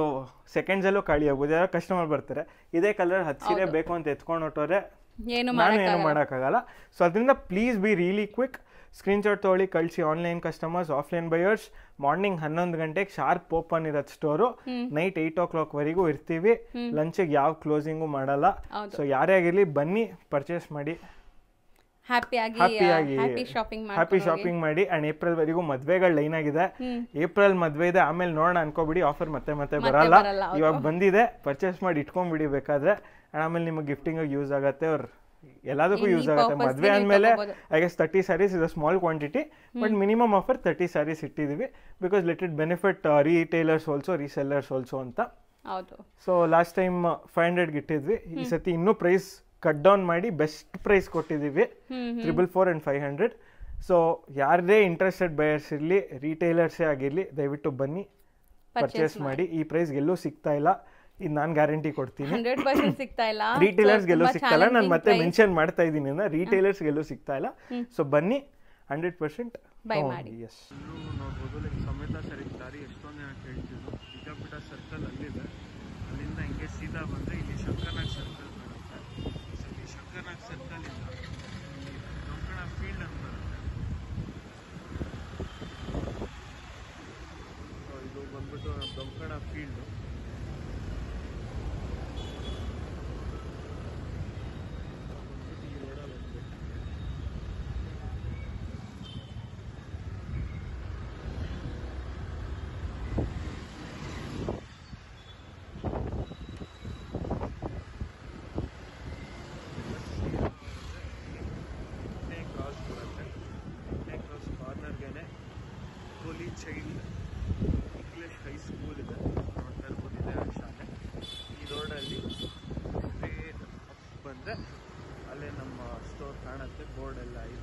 ಸೆಕೆಂಡ್ಸಲ್ಲೂ ಖಾಲಿ ಆಗ್ಬೋದು. ಯಾರೋ ಕಸ್ಟಮರ್ ಬರ್ತಾರೆ ಇದೇ ಕಲರ್ 10 ಸೀರೆ ಬೇಕು ಅಂತ ಎತ್ಕೊಂಡು ಹೊಟ್ಟೋರೆ ನಾನು ಏನು ಮಾಡೋಕ್ಕಾಗಲ್ಲ. ಸೊ ಅದರಿಂದ please be really quick. Screenshot ತೊಗೊಳ್ಳಿ ಕಳಿಸಿ. Online customers, offline buyers morning 11 ಗಂಟೆಗೆ ಶಾರ್ಪ್ ಓಪನ್ ಇರೋದು ಸ್ಟೋರು. ನೈಟ್ 8 o'clock ವರೆಗೂ ಇರ್ತೀವಿ. ಲಂಚಿಗೆ ಯಾವ ಕ್ಲೋಸಿಂಗು ಮಾಡಲ್ಲ. ಸೊ ಯಾರೇ ಆಗಿರಲಿ ಬನ್ನಿ, ಪರ್ಚೇಸ್ ಮಾಡಿ, ಹ್ಯಾಪಿ ಶಾಪಿಂಗ್ ಮಾಡಿ. ಅಂಡ್ ಏಪ್ರಿಲ್ ವರೆಗೂ ಮದ್ವೆಗಳು ಲೈನ್ ಆಗಿದೆ. ಏಪ್ರಿಲ್ ಮದ್ವೆ ಇದೆ, ಆಮೇಲೆ ನೋಡೋಣ ಅನ್ಕೋಬಿಡಿ. ಆಫರ್ ಮತ್ತೆ ಬರಲ್ಲ. ಇವಾಗ ಬಂದಿದೆ, ಪರ್ಚೇಸ್ ಮಾಡಿ ಇಟ್ಕೊಂಡ್ಬಿಡಿ ಬೇಕಾದ್ರೆ. ಆಮೇಲೆ ನಿಮಗೆ ಗಿಫ್ಟಿಂಗ್ ಯೂಸ್ ಆಗತ್ತೆ, ಅವ್ರು ಎಲ್ಲದಕ್ಕೂ ಯೂಸ್ ಆಗುತ್ತೆ. ಮದ್ವೆ ಅಂದಮೇಲೆ I guess 30 sarees is a small quantity, but minimum offer 30 sarees ಇಟ್ಟಿದ್ದೀವಿ. Because let it benefit retailers also, resellers also ಅಂತ. ಸೊ ಲಾಸ್ಟ್ ಟೈಮ್ 500 ಇಟ್ಟಿದ್ವಿ. ಈ ಸತಿ ಇನ್ನೂ ಪ್ರೈಸ್ ಕಟ್ ಡೌನ್ ಮಾಡಿ ಬೆಸ್ಟ್ ಪ್ರೈಸ್ ಕೊಟ್ಟಿದ್ದೀವಿ, 444 and 500. ಸೊ ಯಾರದೇ ಇಂಟ್ರೆಸ್ಟೆಡ್ ಬಯರ್ಸ್ ಇರಲಿ, ರೀಟೇಲರ್ಸೇ ಆಗಿರಲಿ, ದಯವಿಟ್ಟು ಬನ್ನಿ, ಪರ್ಚೇಸ್ ಮಾಡಿ. ಈ ಪ್ರೈಸ್ ಎಲ್ಲೂ ಸಿಗ್ತಾ ಇಲ್ಲ, ಇದು ನಾನು ಗ್ಯಾರಂಟಿ ಕೊಡ್ತೀನಿ. 100% ಸಿಗ್ತಾ ಇಲ್ಲ, ರೀಟೇಲರ್ಸ್ಗೆಲ್ಲೂ ಸಿಗ್ತಾ ಇಲ್ಲ. ನಾನು ಮತ್ತೆ ಮೆನ್ಷನ್ ಮಾಡ್ತಾ ಇದ್ದೀನಿ, ರೀಟೇಲರ್ಸ್ಗೆಲ್ಲೂ ಸಿಗ್ತಾ ಇಲ್ಲ. ಸೊ ಬನ್ನಿ, 100% ಬೈ ಮಾಡಿ. ಎಸ್ ನೋಡ್ಬೋದು. ಲೈಕ್ ಸಮೇತ ಸರಿ ದಾರಿ ಎಷ್ಟೊಂದು ಜನ ಕೇಳ್ತಿದ್ರು. ವಿಜಯಪುರ ಸರ್ಕಲ್ ಅಲ್ಲಿದೆ, ಅಲ್ಲಿಂದ ಹಿಂಗೆ ಸೀದಾ ಬಂದರೆ ಇಲ್ಲಿ ಶಂಕರನಾಗ್ ಸರ್ಕಲ್ ಬರುತ್ತೆ. ಸೊ ಇಲ್ಲಿ ಶಂಕರನಾಗ್ ಸರ್ಕಲ್ ಇಂದ ದೊಂಕಣ ಫೀಲ್ಡ್ ಅಂತ ಬರುತ್ತೆ. ಸೊ ಇದು ಬಂದ್ಬಿಟ್ಟು ದೊಂಕಣ ಫೀಲ್ಡು. ಚೈಲ್ಡ್ ಇಂಗ್ಲಿಷ್ ಹೈಸ್ಕೂಲ್ ಇದೆ, ನೋಡ್ತಾ ಇರ್ಬೋದಿದೆ ಆ ಶಾಲೆ. ಈ ರೋಡಲ್ಲಿ ಬಂದರೆ ಅಲ್ಲೇ ನಮ್ಮ ಸ್ಟೋರ್ ಕಾಣುತ್ತೆ, ಬೋರ್ಡ್ ಎಲ್ಲ ಇದೆ.